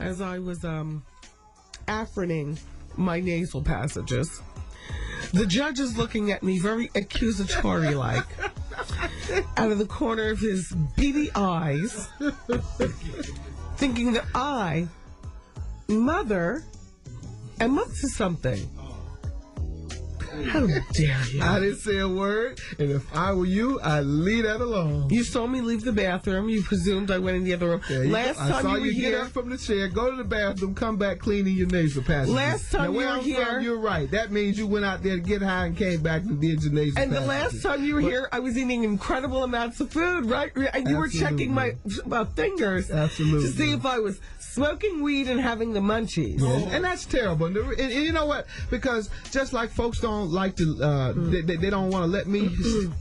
as I was affirming my nasal passages, the judge is looking at me very accusatory-like out of the corner of his beady eyes, thinking that I, mother, am up to something. How dare you? I didn't say a word, and if I were you, I'd leave that alone. You saw me leave the bathroom. You presumed I went in the other room. Last time I saw you get up from the chair, go to the bathroom, come back cleaning your nasal passages. Last time you were here, you're right. That means you went out there to get high and came back and did your nasal passages. And the last time you were here, I was eating incredible amounts of food, right? And you were checking my fingers to see if I was smoking weed and having the munchies. Yeah. And that's terrible. And you know what? Because just like folks don't like to, they don't want to let me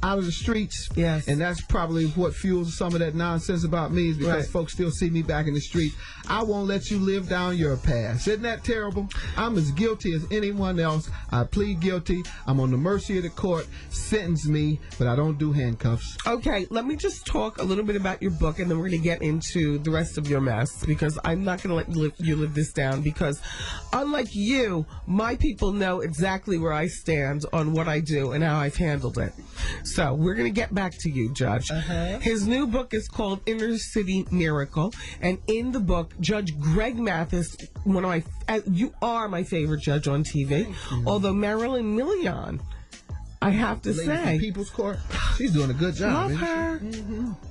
out of the streets. Yes. And that's probably what fuels some of that nonsense about me, is because folks still see me back in the street. I won't let you live down your past. Isn't that terrible? I'm as guilty as anyone else. I plead guilty. I'm on the mercy of the court. Sentence me, but I don't do handcuffs. Okay, let me just talk a little bit about your book, and then we're going to get into the rest of your mess, because I'm not going to let you live this down, because unlike you, my people know exactly where I stand on what I do and how I've handled it. So we're going to get back to you, Judge. His new book is called Inner City Miracle, and in the book, Judge Greg Mathis, you are my favorite judge on TV, although Marilyn Milian, I have to say, People's Court, she's doing a good job. Love her.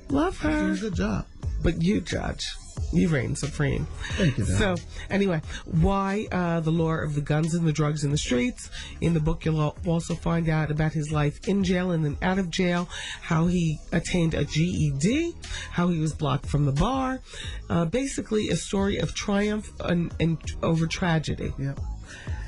Love her. She's doing a good job. But you, Judge, you reign supreme. Thank you, So, anyway, why the lure of the guns and the drugs in the streets? In the book, you'll also find out about his life in jail and then out of jail, how he attained a GED, how he was blocked from the bar. Basically, a story of triumph and over tragedy. Yep.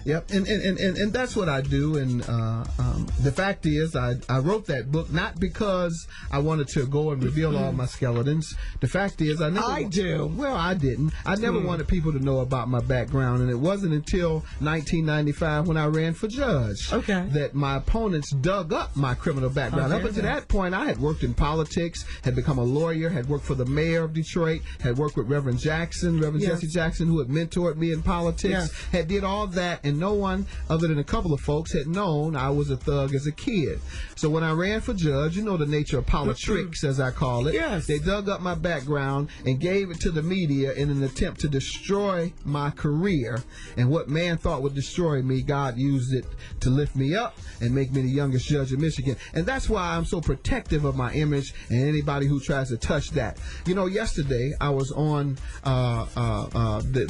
Yep, and that's what I do, and the fact is, I wrote that book not because I wanted to go and reveal all my skeletons. The fact is, I didn't. I never wanted people to know about my background, and it wasn't until 1995 when I ran for judge that my opponents dug up my criminal background. Up until that point, I had worked in politics, had become a lawyer, had worked for the mayor of Detroit, had worked with Reverend Jesse Jackson, who had mentored me in politics, had did all that, and no one other than a couple of folks had known I was a thug as a kid. So when I ran for judge, you know the nature of politics, as I call it. Yes. They dug up my background and gave it to the media in an attempt to destroy my career. And what man thought would destroy me, God used it to lift me up and make me the youngest judge in Michigan. And that's why I'm so protective of my image and anybody who tries to touch that. You know, yesterday I was on the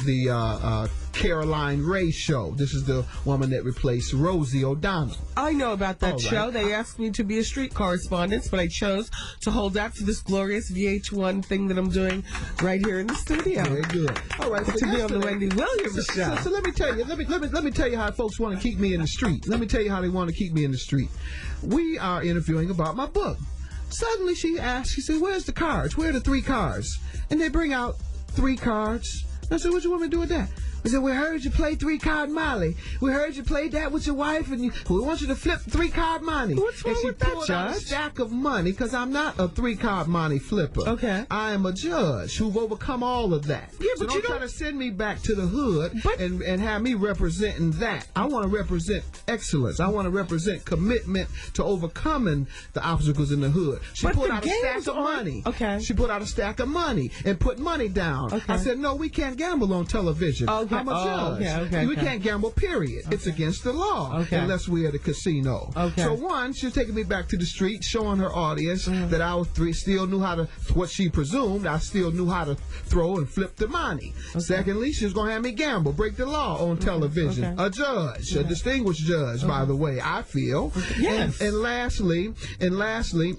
Caroline Ray show. This is the woman that replaced Rosie O'Donnell. I know about that show. They asked me to be a street correspondent, but I chose to hold out for this glorious VH1 thing that I'm doing right here in the studio. Very good. All right, to be on the Wendy Williams show. So let me tell you. Let me tell you how folks want to keep me in the street. Let me tell you how they want to keep me in the street. We are interviewing about my book. Suddenly she asked. She said, "Where's the cards? Where are the 3 cards?" And they bring out 3 cards. I said, "What you want me to do with that?" I said, "We heard you play 3-card Molly. We heard you play that with your wife, and we want you to flip 3-card money." What's wrong with that, Judge? And she pulled out a stack of money, because I'm not a 3-card money flipper. Okay. I am a judge who've overcome all of that. Yeah, but so you don't try to send me back to the hood and have me representing that. I want to represent excellence. I want to represent commitment to overcoming the obstacles in the hood. She pulled out a stack of money. Okay. She put out a stack of money and put money down. Okay. I said, "No, we can't gamble on television. Okay. I'm a judge. We can't gamble, period. It's against the law unless we're at a casino." So one, she's taking me back to the street, showing her audience that I still knew how to, what she presumed, I still knew how to throw and flip the money. Secondly, she was going to have me gamble, break the law on television. A judge, a distinguished judge, by the way, I feel. Yes. And lastly,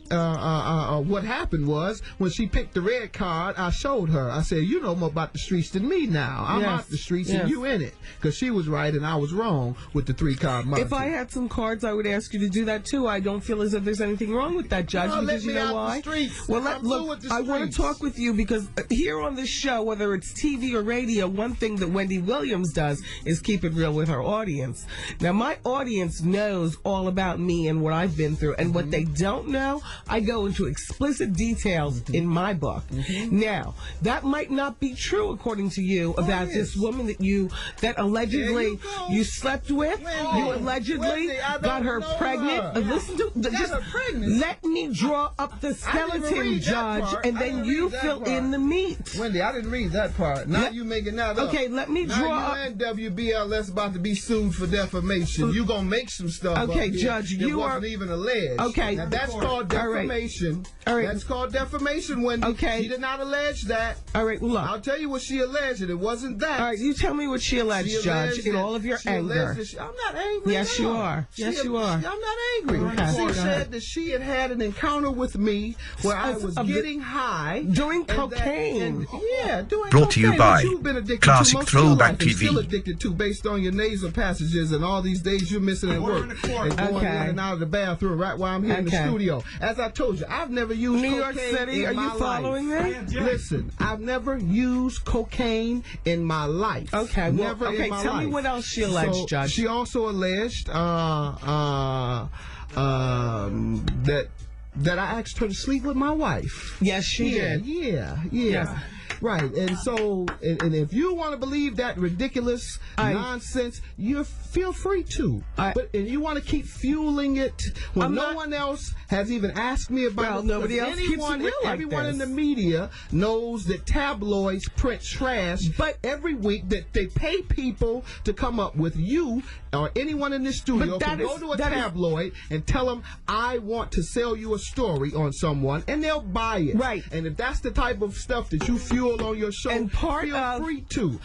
what happened was, when she picked the red card, I showed her. I said, "You know more about the streets than me now. I'm out the street. streets and you in it, because she was right and I was wrong with the 3-card monarchy. If I had some cards, I would ask you to do that too. I don't feel as if there's anything wrong with that, Judge. No, because let me you know out why? the streets. Well, look, I want to talk with you because here on this show, whether it's TV or radio, one thing that Wendy Williams does is keep it real with her audience. Now, my audience knows all about me and what I've been through, and what they don't know, I go into explicit details in my book. Now, that might not be true according to you about this woman that allegedly you slept with. You allegedly got her pregnant. Listen to just let me draw up the skeleton, Judge, and then you fill in the meat. Wendy, I didn't read that part. Now you making that up. Okay, let me draw up. Now you and WBLS about to be sued for defamation. You gonna make some stuff. Okay, up here Judge, that you wasn't even alleged. Okay, now that's called defamation. All right. That's called defamation, Wendy. Okay. She did not allege that. All right, look. I'll tell you what she alleged, and it wasn't that. All right, you tell me what she alleged, Judge, in all of your anger. I'm not angry. Yes, you are. Yes, you are. I'm not angry. Okay. She said that she had an encounter with me where I was getting high. Doing cocaine. Doing Brought to you by Classic Throwback TV. Still addicted to based on your nasal passages and all these days you're missing at work and going in and out of the bathroom right while I'm here in the studio. As I told you, I've never used New York cocaine City. in Are my you following me? Listen, I've never used cocaine in my life. Okay, never well, in my tell life. me what else she alleged, Judge. She also alleged that I asked her to sleep with my wife. Yes, she did. Yeah. Yes. Right, and so, and if you want to believe that ridiculous nonsense, you feel free to. But and you want to keep fueling it when no one else has even asked me about it. Nobody else keeps it real like everyone this. in the media knows that tabloids print trash, but every week that they pay people to come up with you or anyone in this studio can go to a tabloid and tell them, I want to sell you a story on someone, and they'll buy it. Right. And if that's the type of stuff that you fuel on your show, and feel free to.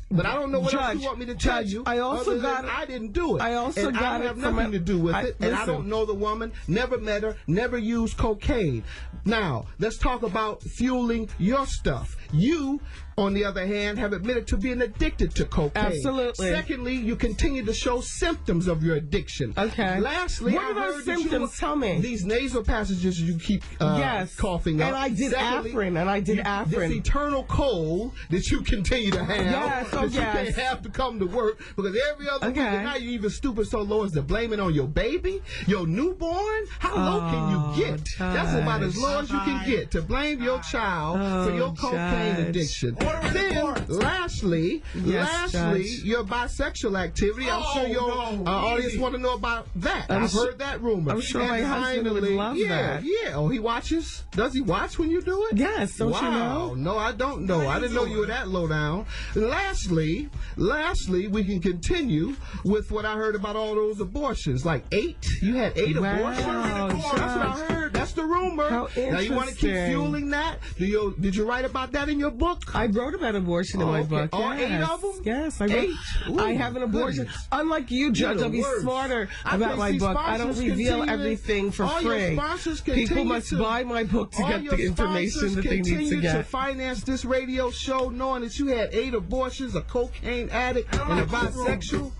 But I don't know what else you want me to tell you. I also got it. I didn't do it. I also got it. I have nothing to do with it. And I don't know the woman. Never met her. Never used cocaine. Now, let's talk about fueling your stuff. You, on the other hand, have admitted to being addicted to cocaine. Absolutely. Secondly, you continue to show symptoms of your addiction. Okay. Lastly, what are those symptoms? Tell me. These nasal passages you keep coughing up. And I did Afrin. And I did Afrin. This eternal cold that you continue to have. Yes, that you can't have to come to work because every other week, and now you're even stupid so low as to blame it on your baby, your newborn. How low can you get? That's about as low as you can get, to blame your child for your cocaine addiction. Then, lastly, your bisexual activity. I'm sure your audience want to know about that. I've heard that rumor. I'm sure my husband would love that. Yeah. Oh, he watches? Does he watch when you do it? Yes. Don't you know? No, I don't know. I didn't know you were that low down. Lastly, we can continue with what I heard about all those abortions. Like 8? You had 8 abortions? That's what I heard. That's the rumor. How interesting. Now you want to keep fueling that? Did you write about that in your book? I wrote about abortion in my book. All 8 of them? Yes, I wrote. I have an abortion. Goodness. Unlike you, Judge, I'll be smarter about my book. I don't reveal everything for free. People must buy my book to get the information that they need to get. To finance this radio show knowing that you had 8 abortions, a cocaine addict, and a bisexual.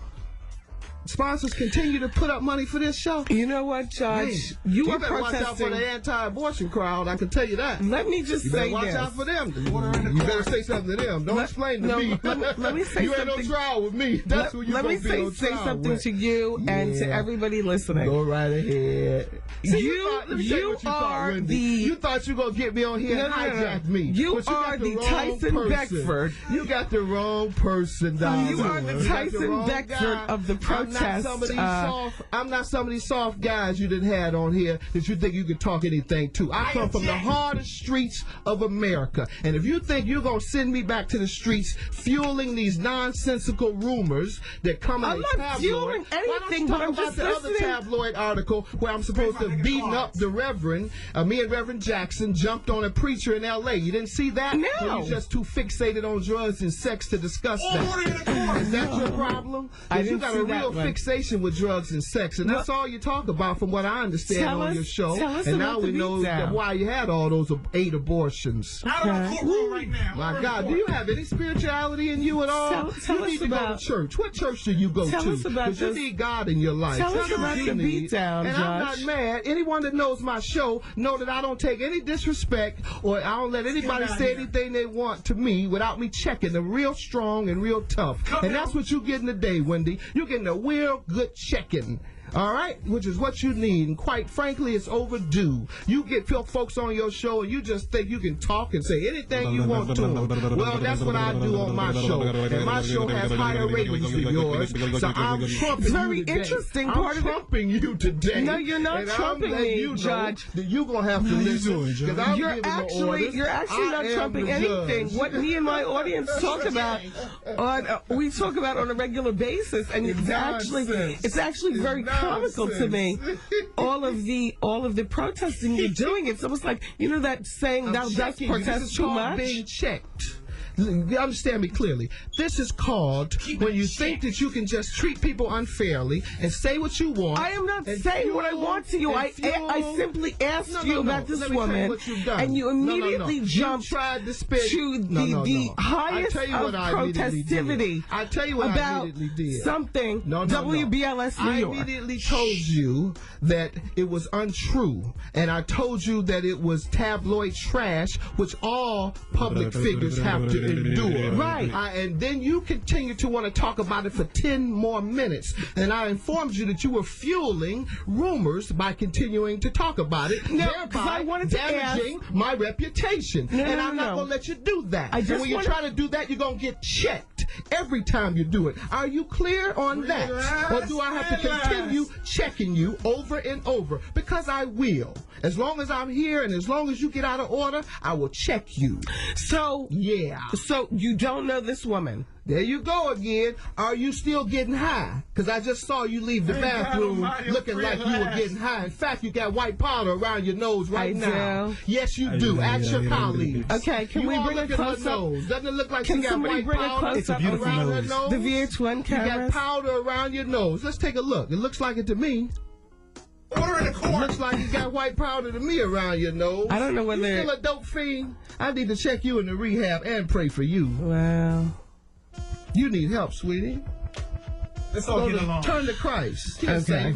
Sponsors continue to put up money for this show. You know what, Judge? You are better protesting. Watch out for the anti-abortion crowd. I can tell you that. Let me just say watch out for them. You better say something to them. Don't explain to me. Let me say you something. You ain't no trial with me. That's what you're going to be on trial. Let me say something to you and to everybody listening. Go right ahead. See, you are the... You thought you were going to get me on here and hijack me. You are the Tyson Beckford. You got the wrong person, Don. You are the Tyson Beckford of the protest. I'm not some of these soft guys you done had on here that you think you can talk anything to. I come from the hardest streets of America. And if you think you're going to send me back to the streets fueling these nonsensical rumors that come in a tabloid. I'm not fueling anything, but I'm just the other tabloid article where I'm supposed to beating up the Reverend. Me and Reverend Jackson jumped on a preacher in L.A. You didn't see that? No. Or you just too fixated on drugs and sex to discuss that? Is that your problem? I didn't you got see a real that fixation with drugs and sex, and that's all you talk about, from what I understand on your show. And now we know why you had all those 8 abortions. Out of my courtroom right now. My God, do you have any spirituality in you at all? Tell you us need to about, go to church. What church do you go to? Because you need God in your life. Tell us about the beatdown, and Judge. I'm not mad. Anyone that knows my show know that I don't take any disrespect, or I don't let anybody say anything they want to me without me checking them real strong and real tough. And that's what you're getting today, Wendy. You're getting a real good checking. All right, which is what you need, and quite frankly, it's overdue. You get folks on your show, and you just think you can talk and say anything you want to them. Well, that's what I do on my show, and my show has higher ratings than yours. So I'm trumping it's very you today. interesting. I'm trumping you today. No, you're not and trumping me, Judge. You're gonna have to listen. You're actually not trumping anything. What me and my audience talk about we talk about on a regular basis, and it's actually very comical to me. All of the protesting you're doing. It's almost like, you know that saying, "Thou dost protest too much." Being checked. Understand me clearly. This is called when you think that you can just treat people unfairly and say what you want. I am not saying what I want to you. I simply asked you about this woman, and you immediately jumped to the highest of protestivity. I tell you what I immediately did. Something WBLS New York. I immediately told you that it was untrue, and I told you that it was tabloid trash, which all public figures have to endure. Right. And then you continue to want to talk about it for 10 more minutes. And I informed you that you were fueling rumors by continuing to talk about it, thereby damaging my reputation. And I'm not going to let you do that. And when you try to do that, you're going to get checked every time you do it. Are you clear on that? Or do I have to continue checking you over and over? Because I will. As long as I'm here and as long as you get out of order, I will check you. So, yeah. So you don't know this woman? There you go again. Are you still getting high? Because I just saw you leave the bathroom looking like you were getting high. In fact, you got white powder around your nose right now. Yes, you do. Ask your colleagues. Okay, can we bring a close up? Doesn't it look like you got white powder around her nose? The VH1 cameras. You got powder around your nose. Let's take a look. It looks like it to me. Order in the court. Looks like you got white powder to me around your nose. I don't know whether you still a dope fiend. I need to check you into rehab and pray for you. Well, you need help, sweetie. Let's all get along. Turn to Christ. Okay.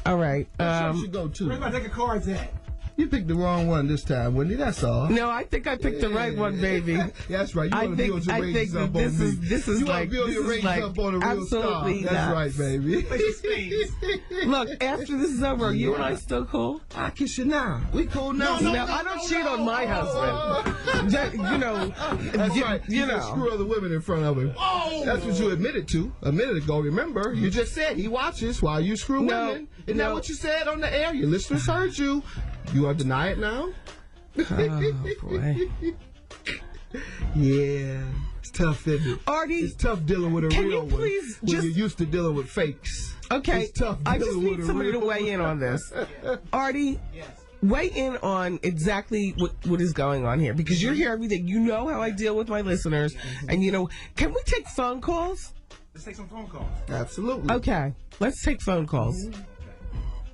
All right. What church you go to? Where's my deck of cards at? You picked the wrong one this time, Wendy. That's all. No, I think I picked the right one, baby. That's right. You want to build your ratings up on me. This is like up on a real star. That's right, baby. Look, after this is over, are you and I still cool? I kiss you now. We cool now. No, I don't cheat on my husband. You know. That's right. You know. Screw other women in front of him. Oh. That's what you admitted to a minute ago. Remember, you just said he watches while you screw women. Isn't that what you said on the air? Your listeners heard you. You want to deny it now? Oh, boy. Yeah. It's tough, isn't it? Artie, it's tough dealing with a real one when you're used to dealing with fakes. Okay. It's tough I just need somebody to weigh in on this. Artie, weigh in on exactly what is going on here, because you're here every day. You know how I deal with my listeners. And, you know, can we take phone calls? Let's take some phone calls. Absolutely. Okay. Let's take phone calls.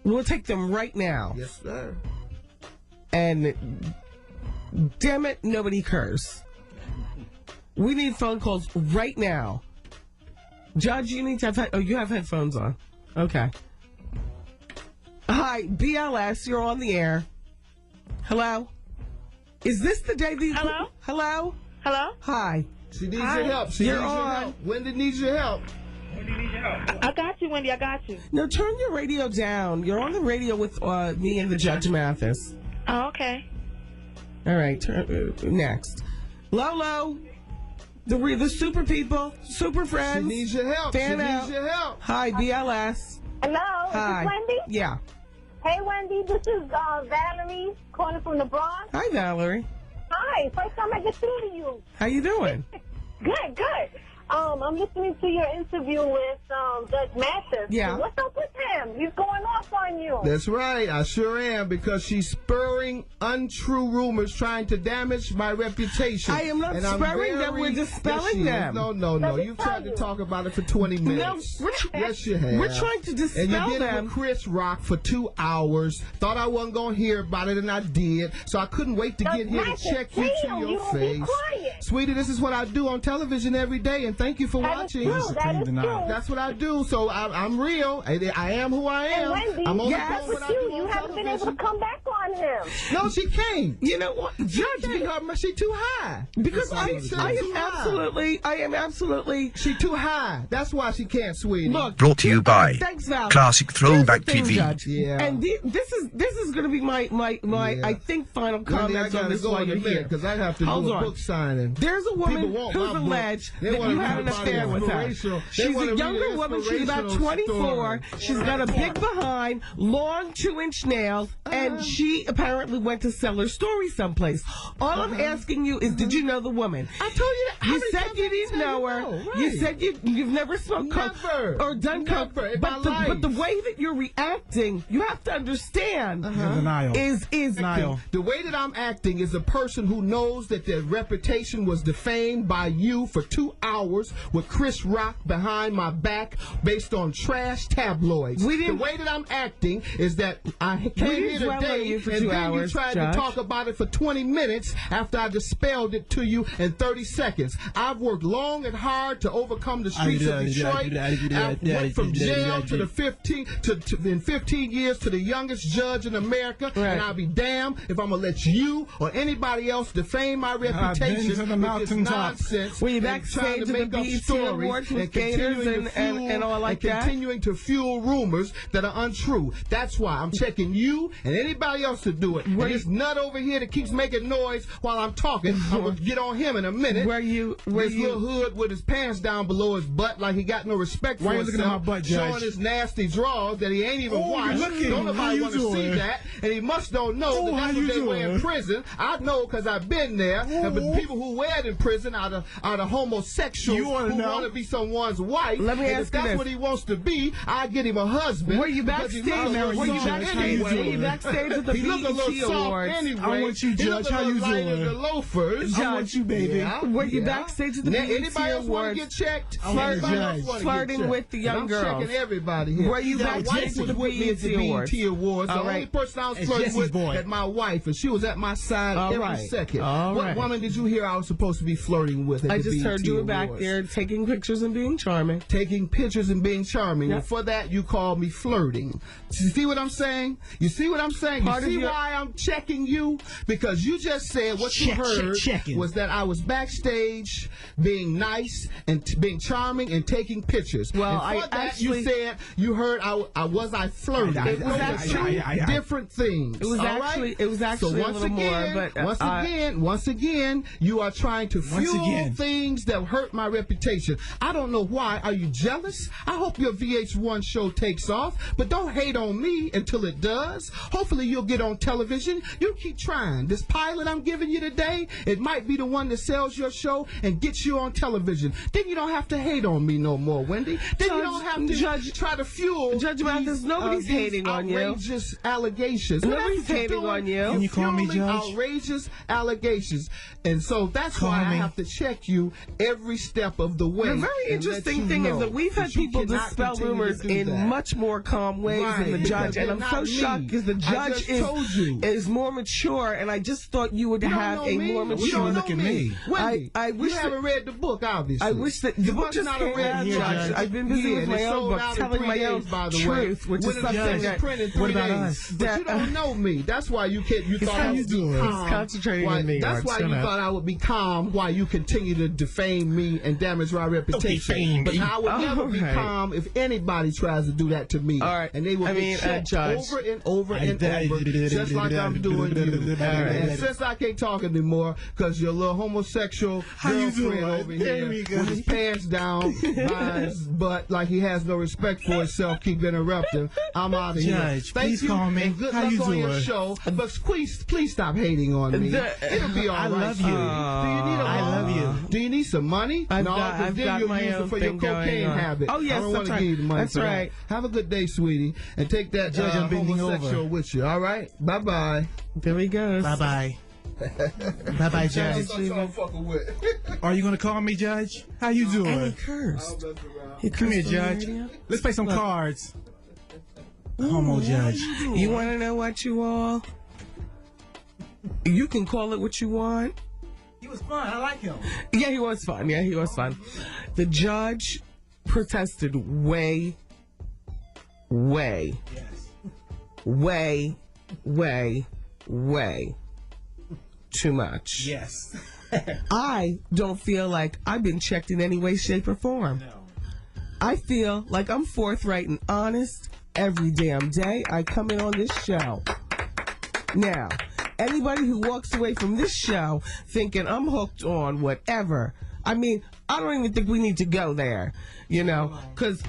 We'll take them right now. Yes, sir. And damn it, nobody curse. We need phone calls right now. Judge, you need to have you have headphones on. Okay. Hi, BLS, you're on the air. Hello? Is this the day that you... Hello? Hello? Hello? Hi. She needs your help. You're on. Wendy needs your help. I got you, Wendy. I got you. No, turn your radio down. You're on the radio with me and the Judge Mathis. Oh, okay. All right. Next. Lolo. The super people. Super friends. She needs your help. Fan she out. needs your help. Hi, BLS. Hello. Hi. Is this Wendy? Yeah. Hey, Wendy. This is Valerie calling from the Bronx. Hi, Valerie. Hi. First time I get through to you. How you doing? Good. I'm listening to your interview with Judge Mathis. Yeah. What's up with him? him. He's going off on you. That's right. I sure am, because she's spurring untrue rumors trying to damage my reputation. I am not spurring them. We're dispelling them. No. You've tried to talk about it for 20 minutes. No, yes, you have. We're trying to dispel them. And you did them. it with Chris Rock for 2 hours. Thought I wasn't going to hear about it, and I did. So I couldn't wait to get here to check you to your face. Sweetie, this is what I do on television every day, and thank you for watching. That's what I do. So I'm real. I am who I am. Wendy, I'm on yes, with you haven't been able to come back on him. No, she can't. You know what, Judge? She too high. Because I am absolutely. She too high. That's why she can't, sweetie. Look, brought to you by Classic Throwback TV. Judge. Yeah. And this is going to be my I think final comments on this while you're here, because I have to do a book signing. There's a woman who's alleged that you had an affair with her. She's a younger woman. She's about 24. She's got a big behind, long 2-inch nails, and she apparently went to sell her story someplace. All I'm asking you is, did you know the woman? I told you that. You said you didn't know her. Right. You said you've never smoked coke or done coke. But the way that you're reacting, you have to understand. Is denial. The way that I'm acting is a person who knows that their reputation was defamed by you for 2 hours with Chris Rock behind my back based on trash tabloids. The way that I'm acting is that I came here today and then you tried to talk about it for 20 minutes after I dispelled it to you in 30 seconds. I've worked long and hard to overcome the streets of Detroit. I went from jail to the 15 years to the youngest judge in America, and I'll be damned if I'm gonna let you or anybody else defame my reputation with this nonsense. Were you backstage at the BET Awards with gators and all like that? Continuing to fuel rumors that are untrue. That's why I'm checking you and anybody else to do it. And this nut over here that keeps making noise while I'm talking, I'm gonna get on him in a minute. This little hood with his pants down below his butt like he got no respect for himself. Why you looking at my butt, Judge? Showing his nasty drawers that he ain't even washed. Don't nobody want to see that. And he must don't know that that's what they wear in prison. I know because I've been there. But people who wear it in prison are the homosexuals who want to be someone's wife. Let me ask you if that's what he wants to be, I get him a husband. Were you backstage? Were you backstage at the BET Awards? Anyway. I want you, Judge. How you doing? The loafers. I want you, baby. Were you backstage at the BET Awards? Anybody else want to get checked? Flirting with the young girls. I'm checking everybody here. Were you backstage at the BET Awards? The only person I was flirting with had my wife, and she was at my side every second. What woman did you hear I was supposed to be flirting with? I just heard you were back there taking pictures and being charming. Taking pictures and being charming. And for that, you call me flirting. You see what I'm saying? You see what I'm saying? You see why I'm checking you? Because you just said what you heard was that I was backstage being nice and being charming and taking pictures. Well, you said you heard I flirted. It was actually different things. It was actually so once a little again, more. But once again, you are trying to fuel things that hurt my reputation. I don't know why. Are you jealous? I hope your VH1 show takes off, but don't hate on me until it does. Hopefully you'll get on television. You keep trying. This pilot I'm giving you today, it might be the one that sells your show and gets you on television. Then you don't have to hate on me no more, Wendy. Then you don't have to try to fuel Judge Mathis. Nobody's hating on you. Outrageous allegations. Nobody's hating on you. Can you call me Judge? Outrageous allegations. And so that's why I have to check you every step of the way. The very interesting thing is that we've had people dispel rumors in much more calm ways than the judge. And I'm so shocked because the judge is more mature, and I just thought you would have a more mature. You don't look at me. I wish you haven't read the book, obviously. I wish that the book just came out, Judge. I've been busy with my own book, telling my own truth, which is something that printed 3 days. But you don't know me. That's why you thought I was doing. He's concentrating on me. That's why you thought I would be calm while you continue to defame me and damage my reputation. But I would never be calm if anybody tries to do that to me. All right. And they will be checked over and over and over, just like I'm doing you. And since I can't talk anymore, because your little homosexual girlfriend over here with his pants down by his butt like he has no respect for himself, keep interrupting, I'm out of here. Judge, Thank you, call me. And good luck on your show. But please stop hating on me. It'll be all right. I love you. Do you need a I love you. Do you need some money? I've no, got- I've then got you'll my use own it for your thing going cocaine on. habit. Oh, yes, I don't that's want to right. give you the money That's for that. right. Have a good day, sweetie, and take that Judge, I'm bending homosexual over. with you. All right, bye bye. There he goes. Bye-bye. Bye-bye, Judge. Are you going to call me, Judge? How you And he doing? cursed. He Come here, cursed on the Judge. radio. Let's play some cards. Homo Judge. You want to know what you all? You can call it what you want. He was fun. I like him. Yeah, he was fun. Yeah, he was fun. The judge protested way too much. Yes. I don't feel like I've been checked in any way, shape, or form. No. I feel like I'm forthright and honest every damn day I come in on this show. Now, anybody who walks away from this show thinking I'm hooked on whatever, I mean, I don't even think we need to go there, you know, because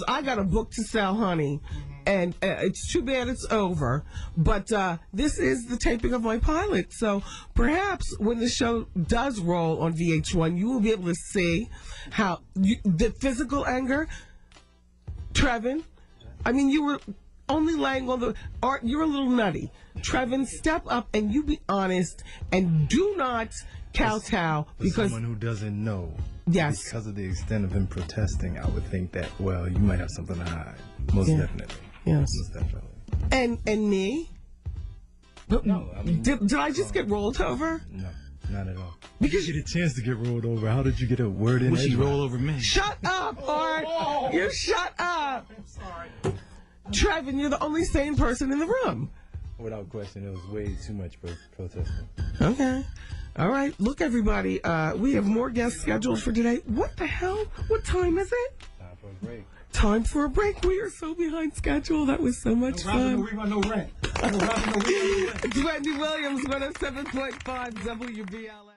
I got a book to sell, honey, and it's too bad it's over. But this is the taping of my pilot, so perhaps when the show does roll on VH1, you will be able to see how the physical anger, Trevin. I mean, you were only laying on the art. You're a little nutty. Trevin, step up and you be honest and do not kowtow because someone who doesn't know. Yes. Because of the extent of him protesting, I would think that, well, you might have something to hide. Most definitely. Yes. Most definitely. And me. No, I mean, did I just get rolled over? No, not at all. Because You get a chance to get rolled over. How did you get a word in? Would she edgewise? roll over me? Shut up, Art. You shut up. I'm sorry. Trevin, you're the only sane person in the room. Without question, it was way too much protesting. Okay. All right. Look, everybody. We have more guests scheduled for today. What the hell? What time is it? Time for a break. Time for a break. We are so behind schedule. That was so much fun. No rerun, no rent. No rerun, no rent. It's Wendy Williams, 107.5 WBLA.